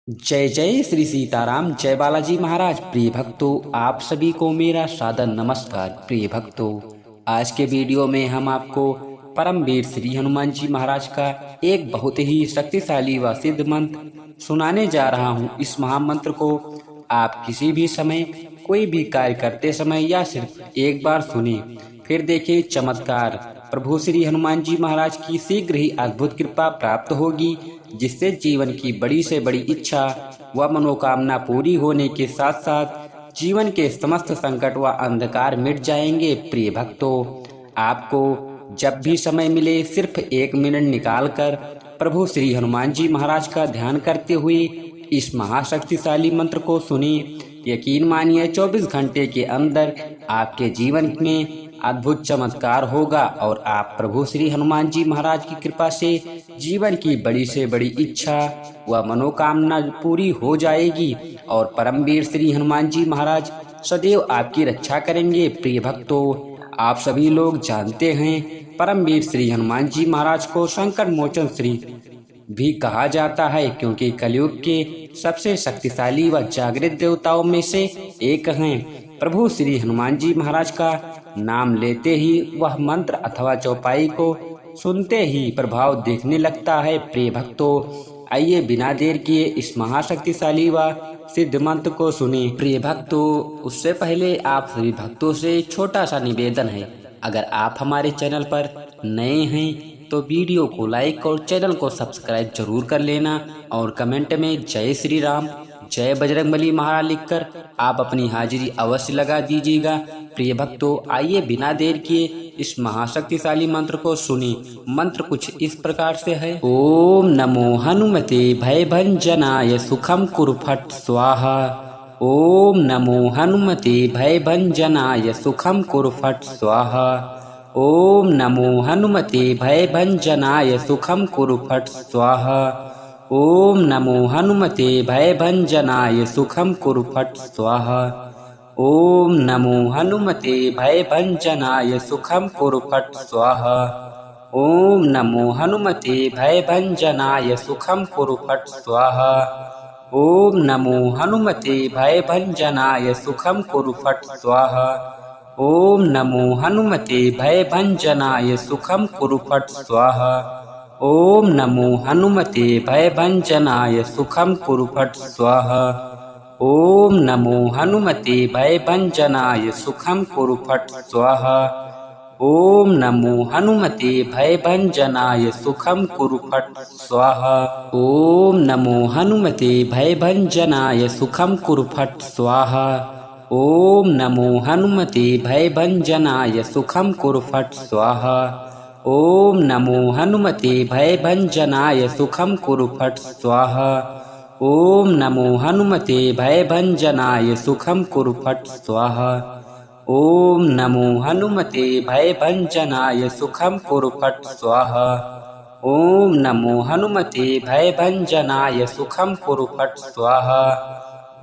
जय जय श्री सीताराम। जय बालाजी महाराज। प्रिय भक्तों, आप सभी को मेरा सादर नमस्कार। प्रिय भक्तों, आज के वीडियो में हम आपको परमवीर श्री हनुमान जी महाराज का एक बहुत ही शक्तिशाली व सिद्ध मंत्र सुनाने जा रहा हूँ। इस महामंत्र को आप किसी भी समय कोई भी कार्य करते समय या सिर्फ एक बार सुने, फिर देखें चमत्कार। प्रभु श्री हनुमान जी महाराज की शीघ्र ही अद्भुत कृपा प्राप्त होगी, जिससे जीवन की बड़ी से बड़ी इच्छा व मनोकामना पूरी होने के साथ साथ जीवन के समस्त संकट व अंधकार मिट जाएंगे। प्रिय भक्तों, आपको जब भी समय मिले सिर्फ 1 मिनट निकालकर प्रभु श्री हनुमान जी महाराज का ध्यान करते हुए इस महाशक्तिशाली मंत्र को सुनिए। यकीन मानिए 24 घंटे के अंदर आपके जीवन में अद्भुत चमत्कार होगा और आप प्रभु श्री हनुमान जी महाराज की कृपा से जीवन की बड़ी से बड़ी इच्छा व मनोकामना पूरी हो जाएगी और परमवीर श्री हनुमान जी महाराज सदैव आपकी रक्षा करेंगे। प्रिय भक्तों, आप सभी लोग जानते हैं परमवीर श्री हनुमान जी महाराज को संकट मोचन श्री भी कहा जाता है, क्योंकि कलयुग के सबसे शक्तिशाली व जागृत देवताओं में से एक हैं। प्रभु श्री हनुमान जी महाराज का नाम लेते ही वह मंत्र अथवा चौपाई को सुनते ही प्रभाव देखने लगता है। प्रिय भक्तों, आइए बिना देर किए इस महाशक्तिशाली व सिद्ध मंत्र को सुने। प्रिय भक्तों, उससे पहले आप सभी भक्तों से छोटा सा निवेदन है, अगर आप हमारे चैनल पर नए हैं तो वीडियो को लाइक और चैनल को सब्सक्राइब जरूर कर लेना और कमेंट में जय श्री राम, जय बजरंगबली महाराज लिखकर आप अपनी हाजिरी अवश्य लगा दीजिएगा। प्रिय भक्तों, आइए बिना देर किए इस महाशक्तिशाली मंत्र को सुनी। मंत्र कुछ इस प्रकार से है। ओम नमो हनुमते भयभंजनाय सुखम कुरु फट स्वाहा। ओम नमो हनुमते भयभंजनाय सुखम कुरु फट स्वाहा। ओम नमो हनुमते भयभंजनाय सुखम कुरु फट स्वाहा। ओम नमो हनुमते भयभंजनाय सुखम कुरु फट स्वाहा। ओम नमो हनुमते भयभंजनाय सुखम कुरु फट स्वाहा। ओम नमो हनुमते भयभंजनाय सुखम कुरु फट स्वाहा। ओम नमो हनुमते भयभंजनाय सुखम कुरु फट स्वाहा। ओम नमो हनुमते भयभंजनाय सुखम कुरु फट स्वाहा। ओम नमो हनुमते भयभंजनाय सुखम कुरु फट स्वाहा। ओम नमो हनुमते भयभंजनाय सुखम कुरु फट स्वाहा। ओम नमो हनुमते भयभंजनाय सुखम कुरु फट स्वाहा। ओम नमो हनुमते भयभंजनाय सुखम कुरु फट स्वाहा। ओम नमो हनुमते भयभंजनाय सुखम कुरु फट स्वाहा। ओम नमो हनुमते भयभंजनाय सुखम कुरु फट स्वाहा। ओम नमो हनुमते भयभंजनाय सुखम कुरु फट स्वाहा। ओम नमो हनुमते भयभंजनाय सुखम कुरु फट स्वाहा। ओम नमो हनुमते भयभंजनाय सुखम कुरु फट स्वाहा।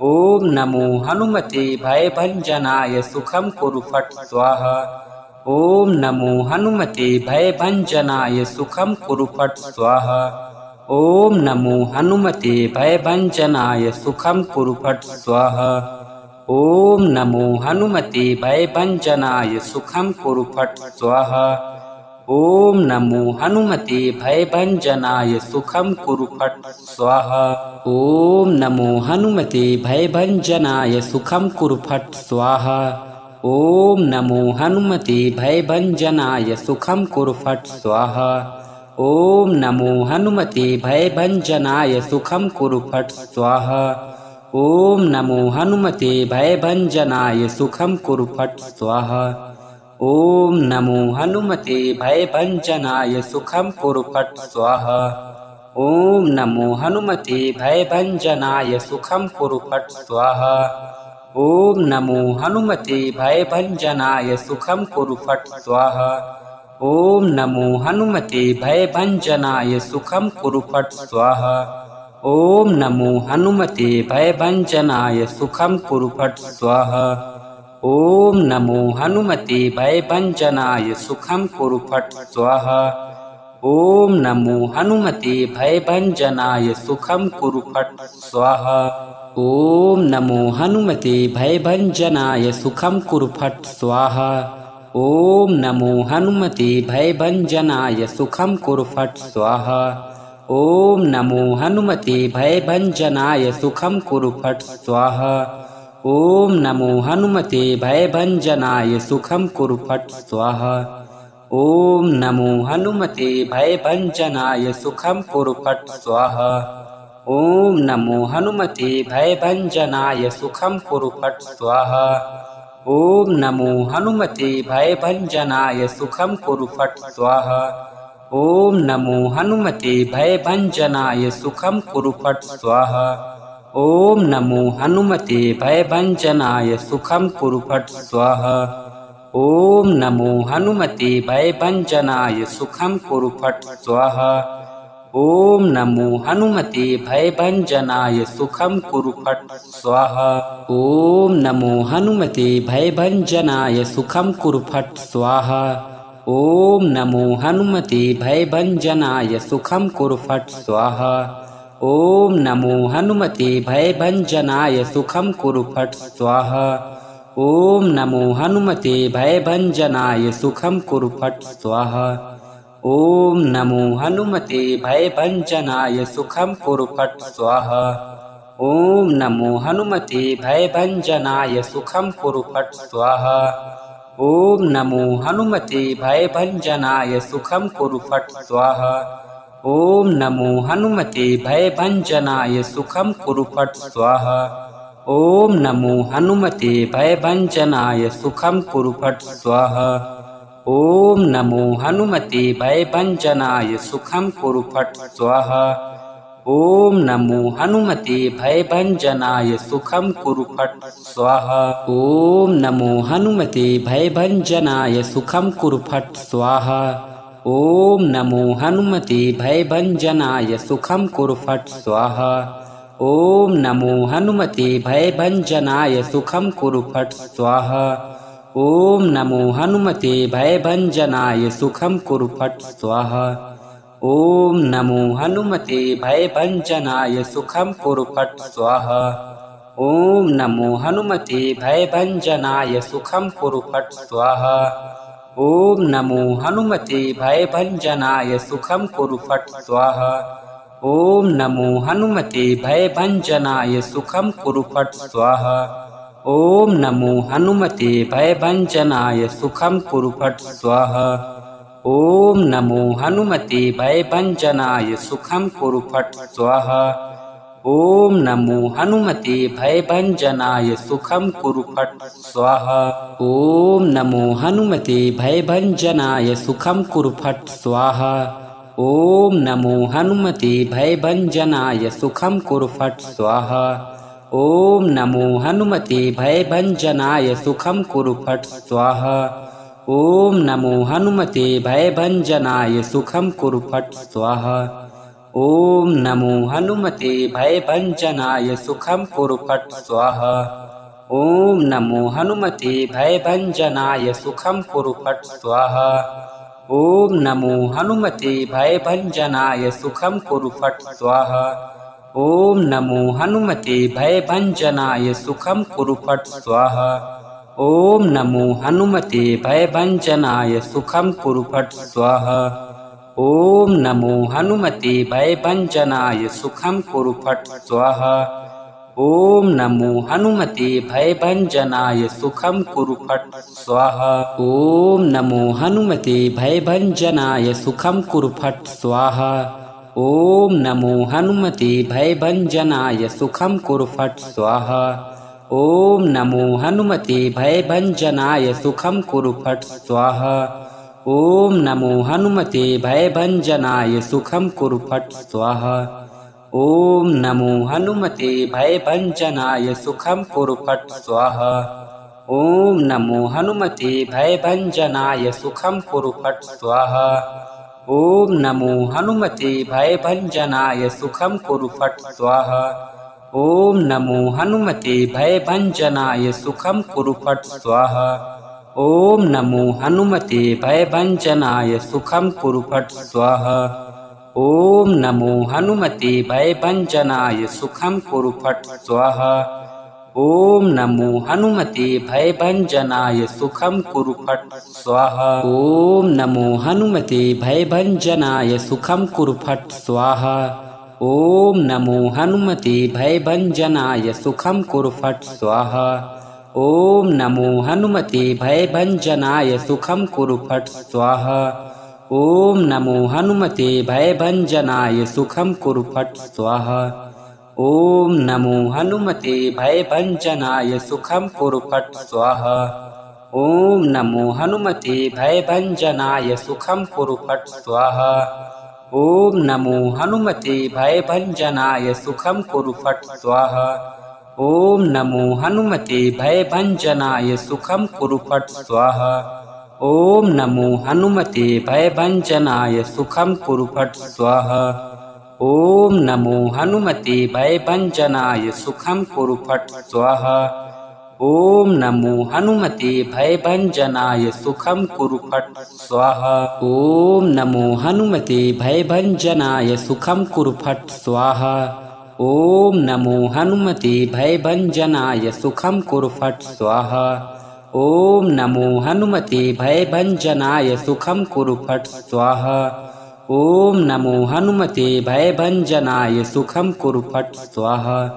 ओम नमो हनुमते भयभंजनाय सुखम कुरु फट स्वाहा। ओम नमो हनुमते भयभंजनाय सुखम कुरु फट स्वाहा। ओम नमो हनुमते भयभंजनाय सुखम कुरु फट स्वाहा। ओम नमो हनुमते भयभंजनाय सुखम कुरु फट स्वाहा। ओम नमो हनुमते भयभंजनाय सुखम कुरु फट स्वाहा। ओम नमो हनुमते भयभंजनाय सुखम कुरु फट स्वाहा। ओम नमो हनुमते भयभंजनाय सुखम कुरु फट स्वाहा। ओम नमो हनुमते भयभंजनाय सुखम कुरु फट स्वाहा। ओम नमो हनुमते भयभंजनाय सुखम कुरु फट स्वाहा। ओम नमो हनुमते भयभंजनाय सुखम कुरु फट स्वाहा। ओम नमो हनुमते भयभंजनाय सुखम कुरु फट स्वाहा। ओम नमो हनुमते भयभंजनाय सुखम कुरु फट स्वाहा। ओम नमो हनुमते भयभंजनाय सुखम कुरु फट स्वाहा। ओम नमो हनुमते भयभंजनाय सुखम कुरु फट स्वाहा। ओम नमो हनुमते भयभंजनाय सुखम कुरु फट स्वाहा। ओम नमो हनुमते भयभंजनाय सुखम कुरु फट स्वाहा। ओम नमो हनुमते भयभंजनाय सुखम कुरु फट स्वाहा। ओम नमो हनुमते भयभंजनाय सुखम कुरु फट स्वाहा। ओम नमो हनुमते भयभंजनाय सुखम कुरु फट स्वाहा। ओम नमो हनुमते भयभंजनाय सुखम कुरु फट स्वाहा। ओम नमो हनुमते भयभंजनाय सुखम कुरु फट स्वाहा। ओम नमो हनुमते भयभंजनाय सुखम कुरु फट स्वाहा। ओम नमो हनुमते भयभंजनाय सुखम कुरु फट स्वाहा। ओम नमो हनुमते भयभंजनाय सुखम कुरु फट स्वाहा। ओम नमो हनुमते भयभंजनाय सुखम कुरु फट स्वाहा। ओम नमो हनुमते भयभंजनाय सुखम कुरु फट स्वाहा। ओम नमो हनुमते भयभंजनाय सुखम कुरु फट स्वाहा। ओम नमो हनुमते भयभंजनाय सुखम कुरु फट स्वाहा। ओम नमो हनुमते भयभंजनाय सुखम कुरु फट स्वाहा। ओम नमो हनुमते भयभंजनाय सुखम कुरु फट स्वाहा। ओम नमो हनुमते भयभंजनाय सुखम कुरु फट स्वाहा। ओम नमो हनुमते भयभंजनाय सुखम कुरु फट स्वाहा। ओम नमो हनुमते भयभंजनाय सुखम कुरु फट स्वाहा। ओम नमो हनुमते भयभंजनाय सुखम कुरु फट स्वाहा। ओम नमो हनुमते भयभंजनाय सुखम कुरु फट स्वाहा। ओम नमो हनुमते भयभंजनाय सुखम कुरु फट स्वाहा। ओम नमो हनुमते भयभंजनाय सुखम कुरु फट स्वाहा। ओम नमो हनुमते भयभंजनाय सुखम कुरु फट स्वाहा। ओम नमो हनुमते भयभंजनाय सुखम कुरु फट स्वाहा। ओम नमो हनुमते भयभंजनाय सुखम कुरु फट स्वाहा। ओम नमो हनुमते भयभंजनाय सुखम कुरु फट स्वाहा। ओम नमो हनुमते भयभंजनाय सुखम कुरु फट स्वाहा। ओम नमो हनुमते भयभंजनाय सुखम कुरु फट स्वाहा। ओम नमो हनुमते भयभंजनाय सुखम कुरु फट स्वाहा। ओम नमो हनुमते भयभंजनाय सुखम कुरु फट स्वाहा। ओम नमो हनुमते भयभंजनाय सुखम कुरु फट स्वाहा। ओम नमो हनुमते भयभंजनाय सुखम कुरु फट स्वाहा। ओम नमो हनुमते भयभंजनाय सुखम कुरु फट स्वाहा। ओम नमो हनुमते भयभंजनाय सुखम कुरु फट स्वाहा। ओम नमो हनुमते भयभंजनाय सुखम कुरु फट स्वाहा। ओम नमो हनुमते भयभंजनाय सुखम कुरु फट स्वाहा। ओम नमो हनुमते भयभंजनाय सुखम कुरु फट स्वाहा। ओम नमो हनुमते भयभंजनाय सुखम कुरु फट स्वाहा। ओम नमो हनुमते भयभंजनाय सुखम कुरु फट स्वाहा। ओम नमो हनुमते भयभंजनाय सुखम कुरु फट स्वाहा। ओम नमो हनुमते भयभंजनाय सुखम कुरु फट स्वाहा। ओम नमो हनुमते भयभंजनाय सुखम कुरु फट स्वाहा। ओम नमो हनुमते भयभंजनाय सुखम कुरु फट स्वाहा। ओम नमो हनुमते भयभंजनाय सुखम कुरु फट स्वाहा। ओम नमो हनुमते भयभंजनाय सुखम कुरु फट स्वाहा। ओम नमो हनुमते भयभंजनाय सुखम कुरु फट स्वाहा। ओम नमो हनुमते भयभंजनाय सुखम कुरु फट स्वाहा। ओम नमो हनुमते भयभंजनाय सुखम कुरु फट स्वाहा। ओम नमो हनुमते भयभंजनाय सुखम कुरु फट स्वाहा। ओम नमो हनुमते भयभंजनाय सुखम कुरु फट स्वाहा। ओम नमो हनुमते भयभंजनाय सुखम कुरु फट स्वाहा। ओम नमो हनुमते भयभंजनाय सुखम कुरु फट स्वाहा। ओम नमो हनुमते भयभंजनाय सुखम कुरु फट स्वाहा। ओम नमो हनुमते भयभंजनाय सुखम कुरु फट स्वाहा। ओम नमो हनुमते भयभंजनाय सुखम कुरु फट स्वाहा। ओम नमो हनुमते भयभंजनाय सुखम कुरु फट स्वाहा। ओम नमो हनुमते भयभंजनाय सुखम कुरु फट स्वाहा। ओम नमो हनुमते भयभंजनाय सुखम कुरु फट स्वाहा। ओम नमो हनुमते भयभंजनाय सुखम कुरु फट स्वाहा। ओम नमो हनुमते भयभंजनाय सुखम कुरु फट स्वाहा। ओम नमो हनुमते भयभंजनाय सुखम कुरु फट स्वाहा। ओम नमो हनुमते भयभंजनाय सुखम कुरु फट स्वाहा। ओम नमो हनुमते भयभंजनाय सुखम कुरु फट स्वाहा। ओम नमो हनुमते भयभंजनाय सुखम कुरु फट स्वाहा। ओम नमो हनुमते भयभंजनाय सुखम कुरु फट स्वाहा। ओम नमो हनुमते भयभंजनाय सुखम कुरु फट स्वाहा। ओम नमो हनुमते भयभंजनाय सुखम कुरु फट स्वाहा। ओम नमो हनुमते भयभंजनाय सुखम कुरु फट स्वाहा। ओम नमो हनुमते भयभंजनाय सुखम कुरु फट स्वाहा। ओम नमो हनुमते भयभंजनाय सुखम कुरु फट स्वाहा। ओम नमो हनुमते भयभंजनाय सुखम कुरु फट स्वाहा।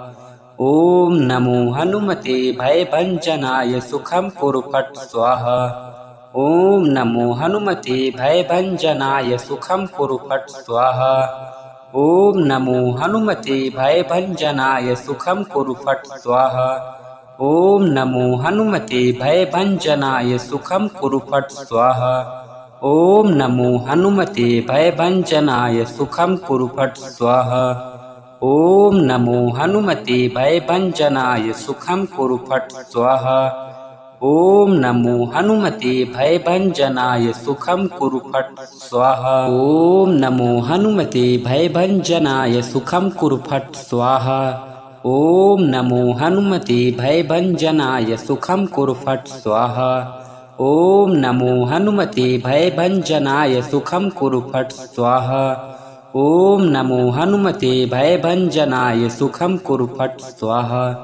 ओम नमो हनुमते भयभंजनाय सुखम कुरु फट स्वाहा। ओम नमो हनुमते भयभंजनाय सुखम कुरु फट स्वाहा। ओम नमो हनुमते भयभंजनाय सुखम कुरु फट स्वाहा। ओम नमो हनुमते भयभंजनाय सुखम कुरु फट स्वाहा। ओम नमो हनुमते भयभंजनाय सुखम कुरु फट स्वाहा। ओम नमो हनुमते भयभंजनाय सुखम कुरु फट स्वाहा। ओम नमो हनुमते भयभंजनाय सुखम कुरु फट स्वाहा। ओम नमो हनुमते भयभंजनाय सुखम कुरु फट स्वाहा। ओम नमो हनुमते भयभंजनाय सुखम कुरु फट स्वाहा। ओम नमो हनुमते भयभंजनाय सुखम कुरु फट स्वाहा। ओम नमो हनुमते भयभंजनाय सुखम कुरु फट स्वाहा।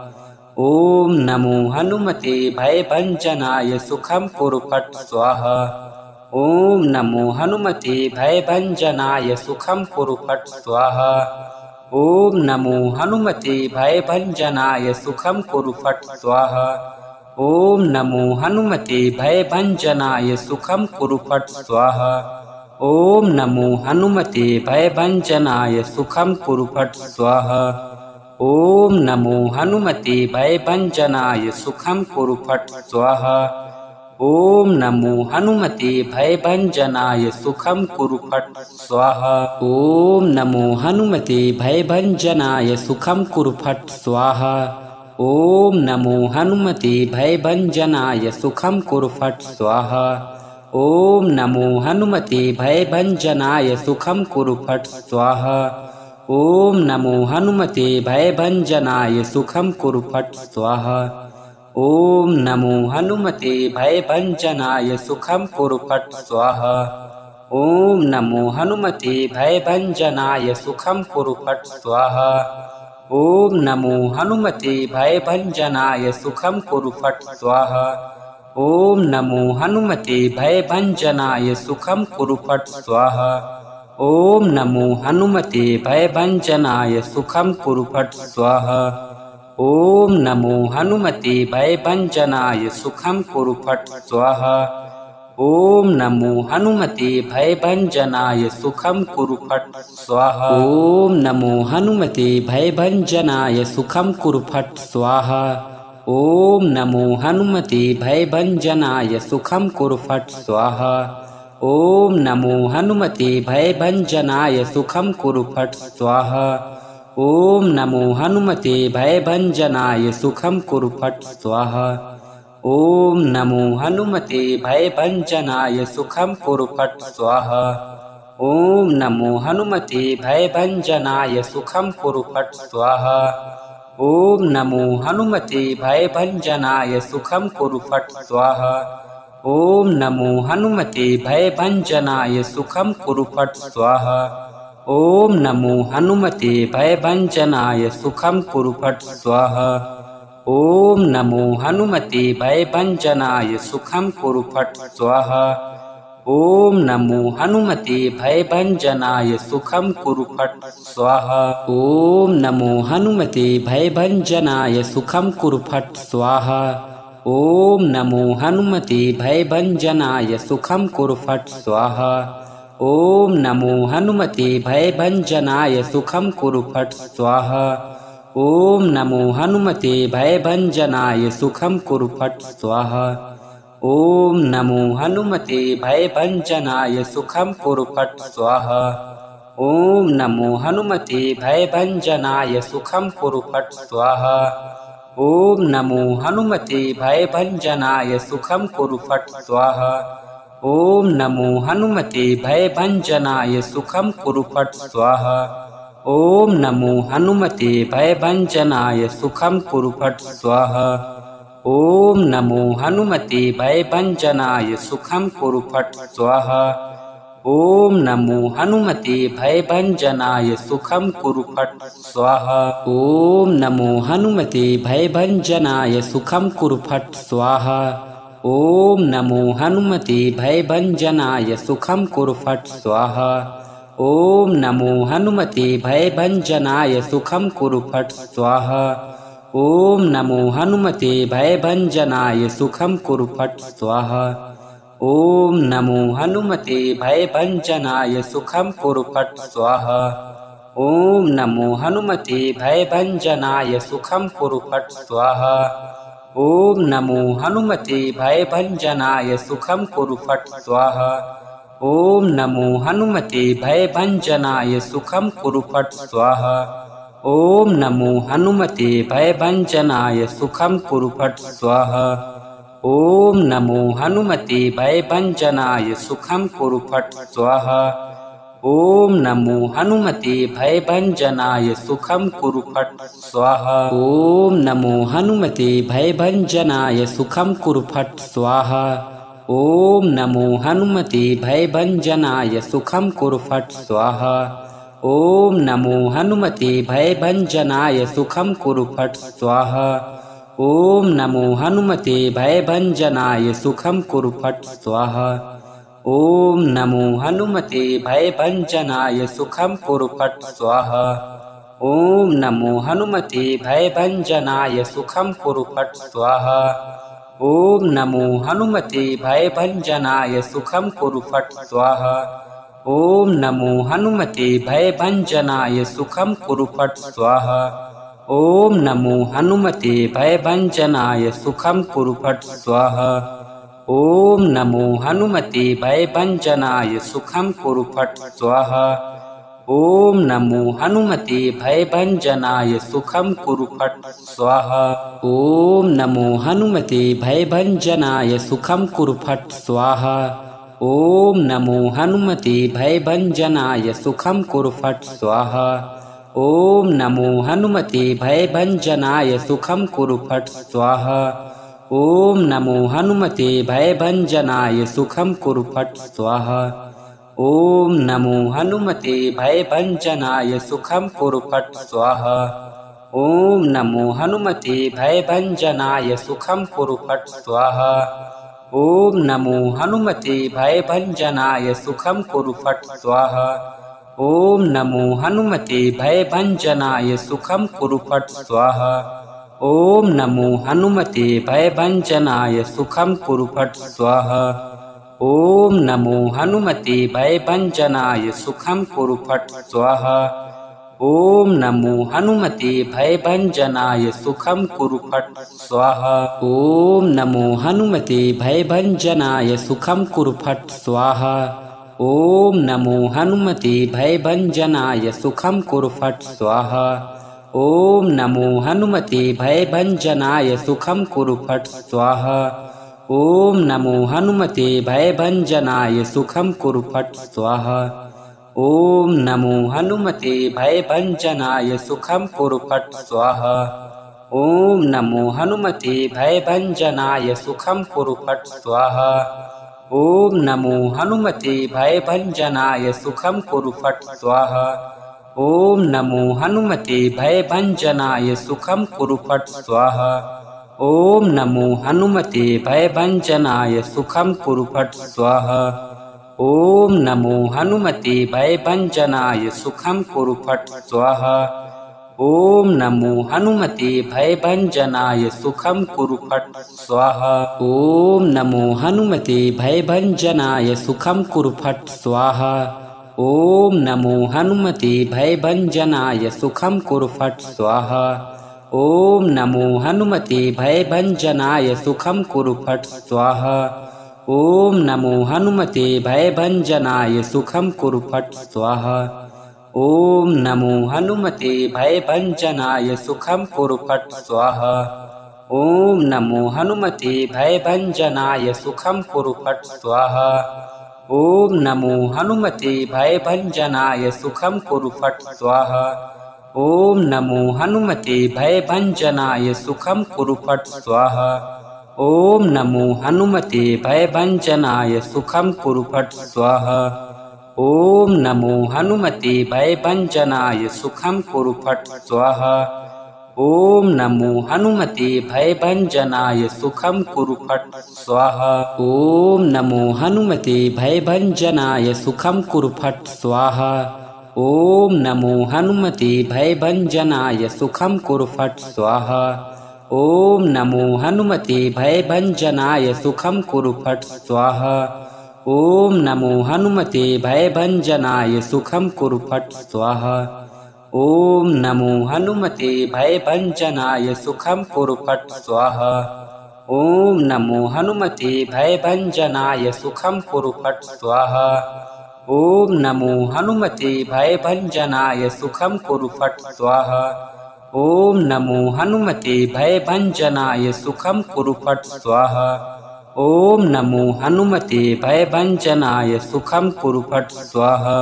ओम नमो हनुमते भयभंजनाय सुखम कुरु फट स्वाहा। ओम नमो हनुमते भयभंजनाय सुखम कुरु फट स्वाहा। ओम नमो हनुमते भयभंजनाय सुखम कुरु फट स्वाहा। ओम नमो हनुमते भयभंजनाय सुखम कुरु फट स्वाहा। ओम नमो हनुमते भयभंजनाय सुखम कुरु फट स्वाहा। ओम नमो हनुमते भयभंजनाय सुखम कुरु फट स्वाहा। ओम नमो हनुमते भयभंजनाय सुखम कुरु फट स्वाहा। ओम नमो हनुमते भयभंजनाय सुखम कुरु फट स्वाहा। ओम नमो हनुमते भयभंजनाय सुखम कुरु फट स्वाहा। ओम नमो हनुमते भयभंजनाय सुखम कुरु फट स्वाहा। ओम नमो हनुमते भयभंजनाय सुखम कुरु फट स्वाहा। ओम नमो हनुमते भयभंजनाय सुखम कुरु फट स्वाहा। ओम नमो हनुमते भयभंजनाय सुखम कुरु फट स्वाहा। ओम नमो हनुमते भयभंजनाय सुखम कुरु फट स्वाहा। ओम नमो हनुमते भयभंजनाय सुखम कुरु फट स्वाहा। ओम नमो हनुमते भयभंजनाय सुखम कुरु फट स्वाहा। ओम नमो हनुमते भयभंजनाय सुखम कुरु फट स्वाहा। ओम नमो हनुमते भयभंजनाय सुखम कुरु फट स्वाहा। ओम नमो हनुमते भयभंजनाय सुखम कुरु फट स्वाहा। ओम नमो हनुमते भयभंजनाय सुखम कुरु फट स्वाहा। ओम नमो हनुमते भयभंजनाय सुखम कुरु फट स्वाहा। ओम नमो हनुमते भयभंजनाय सुखम कुरु फट स्वाहा। ओम नमो हनुमते भयभंजनाय सुखम कुरु फट स्वाहा। ओम नमो हनुमते भयभंजनाय सुखम कुरु फट स्वाहा। ओम नमो हनुमते भयभंजनाय सुखम कुरु फट स्वाहा। ओम नमो हनुमते भयभंजनाय सुखम कुरु फट स्वाहा। ओम नमो हनुमते भयभंजनाय सुखम कुरु फट स्वाहा। ओम नमो हनुमते भयभंजनाय सुखम कुरु फट स्वाहा। ओम नमो हनुमते भयभंजनाय सुखम कुरु फट स्वाहा। ओम नमो हनुमते भयभंजनाय सुखम कुरु फट स्वाहा। ओम नमो हनुमते भयभंजनाय सुखम कुरु फट स्वाहा। ओम नमो हनुमते भयभंजनाय सुखम कुरु फट स्वाहा। ओम नमो हनुमते भयभंजनाय सुखम कुरु फट स्वाहा। ओम नमो हनुमते भयभंजनाय सुखम कुरु फट स्वाहा। ओम नमो हनुमते भयभंजनाय सुखम कुरु फट स्वाहा। ओम नमो हनुमते भयभंजनाय सुखम कुरु फट स्वाहा। ओम नमो हनुमते भयभंजनाय सुखम कुरु फट स्वाहा। ओम नमो हनुमते भयभंजनाय सुखम कुरु फट स्वाहा। ओम नमो हनुमते भयभंजनाय सुखम कुरु फट स्वाहा। ओम नमो हनुमते भयभंजनाय सुखम कुरु फट स्वाहा। ओम नमो हनुमते भयभंजनाय सुखम कुरु फट स्वाहा। ओम नमो हनुमते भयभंजनाय सुखम कुरु फट स्वाहा। ओम नमो हनुमते भयभंजनाय सुखम कुरु फट स्वाहा। ओम नमो हनुमते भयभंजनाय सुखम कुरु फट स्वाहा। ओम नमो हनुमते भयभंजनाय सुखम कुरु फट स्वाहा। ओम नमो हनुमते भयभंजनाय सुखम कुरु फट स्वाहा। ओम नमो हनुमते भयभंजनाय सुखम कुरु फट स्वाहा। ओम नमो हनुमते भयभंजनाय सुखम कुरु फट स्वाहा। ओम नमो हनुमते भयभंजनाय सुखम कुरु फट स्वाहा। ओम नमो हनुमते भयभंजनाय सुखम कुरु फट स्वाहा। ओम नमो हनुमते भयभंजनाय सुखम कुरु फट स्वाहा। ओम नमो हनुमते भयभंजनाय सुखम कुरु फट स्वाहा। ओम नमो हनुमते भयभंजनाय सुखम कुरु फट स्वाहा। ओम नमो हनुमते भयभंजनाय सुखम कुरु फट स्वाहा। ओम नमो हनुमते भयभंजनाय सुखम कुरु फट स्वाहा। ओम नमो हनुमते भयभंजनाय सुखम कुरु फट स्वाहा। ओम नमो हनुमते भयभंजनाय सुखम कुरु फट स्वाहा। ओम नमो हनुमते भयभंजनाय सुखम कुरु फट स्वाहा। ओम नमो हनुमते भयभंजनाय सुखम कुरु फट स्वाहा। ओम नमो हनुमते भयभंजनाय सुखम कुरु फट स्वाहा। ओम नमो हनुमते भयभंजनाय सुखम कुरु फट स्वाहा। ओम नमो हनुमते भयभंजनाय सुखम कुरु फट स्वाहा। ओम नमो हनुमते भयभंजनाय सुखम कुरु फट स्वाहा। ओम नमो हनुमते भयभंजनाय सुखम कुरु फट स्वाहा। ओम नमो हनुमते भयभंजनाय सुखम कुरु फट स्वाहा। ओम नमो हनुमते भयभंजनाय सुखम कुरु फट स्वाहा। ओम नमो हनुमते भयभंजनाय सुखम कुरु फट स्वाहा। ओम नमो हनुमते भयभंजनाय सुखम कुरु फट स्वाहा। ओम नमो हनुमते भयभंजनाय सुखम कुरु फट स्वाहा। ओम नमो हनुमते भयभंजनाय सुखम कुरु फट स्वाहा। ओम नमो हनुमते भयभंजनाय सुखम कुरु फट स्वाहा। ओम नमो हनुमते भयभंजनाय सुखम कुरु फट स्वाहा। ओम नमो हनुमते भयभंजनाय सुखम कुरु फट स्वाहा। ओम नमो हनुमते भयभंजनाय सुखम कुरु फट स्वाहा। ओम नमो हनुमते भयभंजनाय सुखम कुरु फट स्वाहा। ओम नमो हनुमते भयभंजनाय सुखम कुरु फट स्वाहा। ओम नमो हनुमते भयभंजनाय सुखम कुरु फट स्वाहा। ओम नमो हनुमते भयभंजनाय सुखम कुरु फट स्वाहा। ॐ नमो हनुमते भयभञ्जनाय सुखं कुरु फट् स्वाहा। ॐ नमो हनुमते भयभञ्जनाय सुखं कुरु फट् स्वाहा। ॐ नमो हनुमते भयभञ्जनाय सुखं कुरु फट् स्वाहा। ॐ नमो हनुमते भयभञ्जनाय सुखं कुरु फट् स्वाहा। ॐ नमो हनुमते भयभञ्जनाय सुखं कुरु फट् स्वाहा। ॐ नमो हनुमते भयभञ्जनाय सुखं कुरु फट् स्वाहा। ॐ नमो हनुमते भयभञ्जनाय सुखं कुरु फट् स्वाहा। ॐ नमो हनुमते भयभञ्जनाय सुखं कुरु फट् स्वाहा। ॐ नमो हनुमते भयभञ्जनाय सुखं कुरु फट् स्वाहा। ॐ नमो हनुमते भयभञ्जनाय सुखं कुरु फट् स्वाहा। ॐ नमो हनुमते भयभञ्जनाय सुखं कुरु फट् स्वाहा। ॐ नमो हनुमते भयभञ्जनाय सुखं कुरु फट् स्वाहा। ॐ नमो हनुमते भयभञ्जनाय सुखं कुरु फट् स्वाहा। ॐ नमो हनुमते भयभञ्जनाय सुखं कुरु फट् स्वाहा। ॐ नमो हनुमते भयभञ्जनाय सुखं कुरु फट् स्वाहा। ॐ नमो हनुमते भयभञ्जनाय सुखं कुरु फट् स्वाहा। ॐ नमो हनुमते भयभञ्जनाय सुखं कुरु फट् स्वाहा। ॐ नमो हनुमते भयभञ्जनाय सुखं कुरु फट् स्वाहा। ॐ नमो हनुमते भयभञ्जनाय सुखं कुरु फट् स्वाहा। ॐ नमो हनुमते भयभञ्जनाय सुखं कुरु फट् स्वाहा। ॐ नमो हनुमते भयभञ्जनाय सुखं कुरु फट् स्वाहा। ॐ नमो हनुमते भयभञ्जनाय सुखं कुरु फट् स्वाहा। ॐ नमो हनुमते भयभञ्जनाय सुखं कुरु फट् स्वाहा। ॐ नमो हनुमते भयभञ्जनाय सुखं कुरु फट् स्वाहा। ॐ नमो हनुमते भयभञ्जनाय सुखं कुरु फट् स्वाहा। ॐ नमो हनुमते भयभञ्जनाय सुखं कुरु फट् स्वाहा।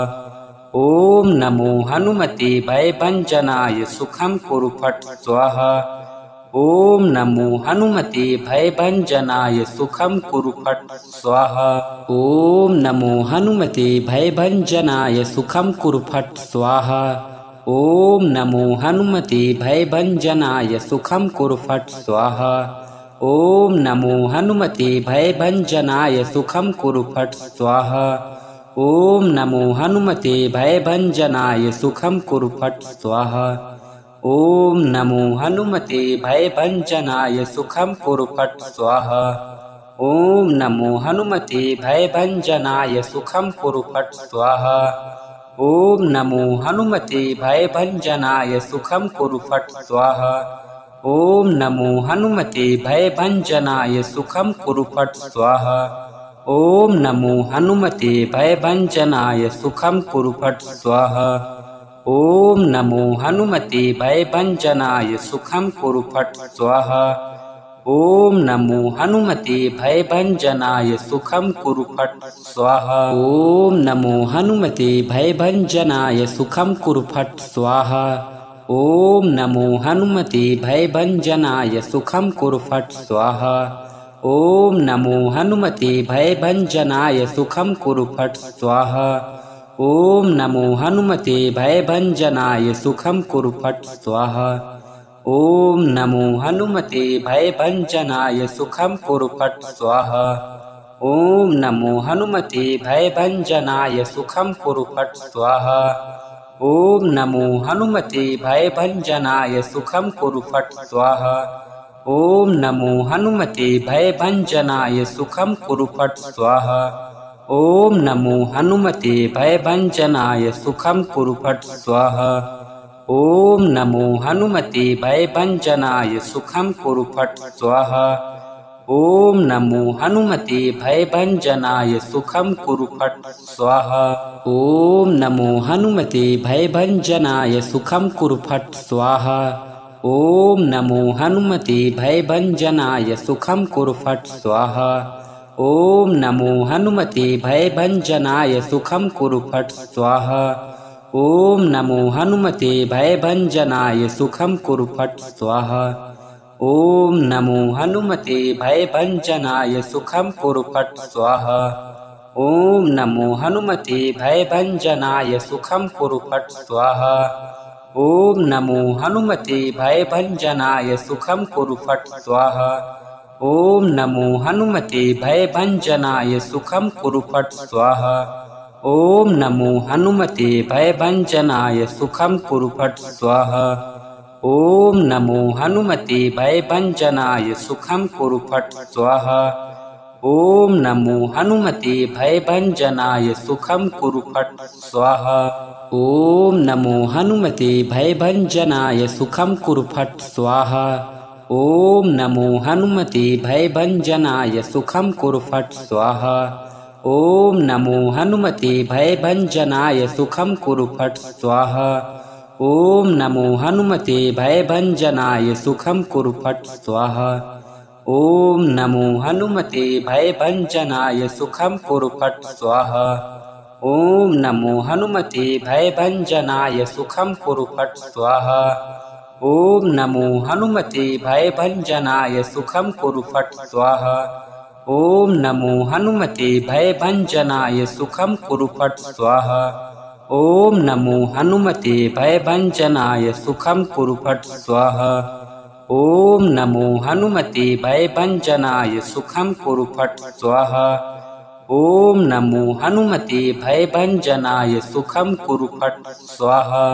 ॐ नमो हनुमते भयभञ्जनाय सुखं कुरु फट् स्वाहा। ॐ नमो हनुमते भयभञ्जनाय सुखं कुरु फट् स्वाहा। ॐ नमो हनुमते भयभञ्जनाय सुखं कुरु फट् स्वाहा। ॐ नमो हनुमते भयभञ्जनाय सुखं कुरु फट् स्वाहा। ॐ नमो हनुमते भयभञ्जनाय सुखं कुरु फट् स्वाहा। ॐ नमो हनुमते भयभञ्जनाय सुखं कुरु फट् स्वाहा। ॐ नमो हनुमते भयभञ्जनाय सुखं कुरु फट् स्वाहा। ॐ नमो हनुमते भयभञ्जनाय सुखं कुरु फट् स्वाहा। ॐ नमो हनुमते भयभञ्जनाय सुखं कुरु फट् स्वाहा। ॐ नमो हनुमते भयभञ्जनाय सुखं कुरु फट् स्वाहा। ॐ नमो हनुमते भयभञ्जनाय सुखं कुरु फट् स्वाहा। ॐ नमो हनुमते भयभञ्जनाय सुखं कुरु फट् स्वाहा। ॐ नमो हनुमते भयभञ्जनाय सुखं कुरु फट् स्वाहा। ॐ नमो हनुमते भयभञ्जनाय सुखं कुरु फट् स्वाहा। ॐ नमो हनुमते भयभञ्जनाय सुखं कुरु फट् स्वाहा। ॐ नमो हनुमते भयभञ्जनाय सुखं कुरु फट् स्वाहा। ॐ नमो हनुमते भयभञ्जनाय सुखं कुरु फट् स्वाहा। ॐ नमो हनुमते भयभञ्जनाय सुखं कुरु फट् स्वाहा। ॐ नमो हनुमते भयभञ्जनाय सुखं कुरु फट् स्वाहा। ॐ नमो हनुमते भयभञ्जनाय सुखं कुरु फट् स्वाहा। ॐ नमो हनुमते भयभञ्जनाय सुखं कुरु फट् स्वाहा। ॐ नमो हनुमते भयभञ्जनाय सुखं कुरु फट् स्वाहा। ॐ नमो हनुमते भयभञ्जनाय सुखं कुरु फट् स्वाहा। ॐ नमो हनुमते भयभञ्जनाय सुखं कुरु फट् स्वाहा। ॐ नमो हनुमते भयभञ्जनाय सुखं कुरु फट् स्वाहा। ॐ नमो हनुमते भयभञ्जनाय सुखं कुरु फट् स्वाहा। ॐ नमो हनुमते भयभञ्जनाय सुखं कुरु फट् स्वाहा। ॐ नमो हनुमते भयभञ्जनाय सुखं कुरु फट् स्वाहा। ॐ नमो हनुमते भयभञ्जनाय सुखं कुरु फट् स्वाहा। ॐ नमो हनुमते भयभञ्जनाय सुखं कुरु फट् स्वाहा। ॐ नमो हनुमते भयभञ्जनाय सुखं कुरु फट् स्वाहा। ॐ नमो हनुमते भयभञ्जनाय सुखं कुरु फट् स्वाहा। ॐ नमो हनुमते भयभञ्जनाय सुखं कुरु फट् स्वाहा। ॐ नमो हनुमते भयभञ्जनाय सुखं कुरु फट् स्वाहा। ॐ नमो हनुमते भयभञ्जनाय सुखं कुरु फट् स्वाहा। ॐ नमो हनुमते भयभञ्जनाय सुखं कुरु फट् स्वाहा। ॐ नमो हनुमते भयभञ्जनाय सुखं कुरु फट् स्वाहा। ॐ नमो हनुमते भयभञ्जनाय सुखं कुरु फट् स्वाहा। ॐ नमो हनुमते भयभञ्जनाय सुखं कुरु फट् स्वाहा। ॐ नमो हनुमते भयभञ्जनाय सुखं कुरु फट् स्वाहा। ॐ नमो हनुमते भयभञ्जनाय सुखं कुरु फट् स्वाहा। ॐ नमो हनुमते भयभञ्जनाय सुखं कुरु फट् स्वाहा। ॐ नमो हनुमते भयभञ्जनाय सुखं कुरु फट् स्वाहा। ॐ नमो हनुमते भयभञ्जनाय सुखं कुरु फट् स्वाहा। ॐ नमो हनुमते भयभञ्जनाय सुखं कुरु फट् स्वाहा। ॐ नमो हनुमते भयभञ्जनाय सुखं कुरु फट् स्वाहा।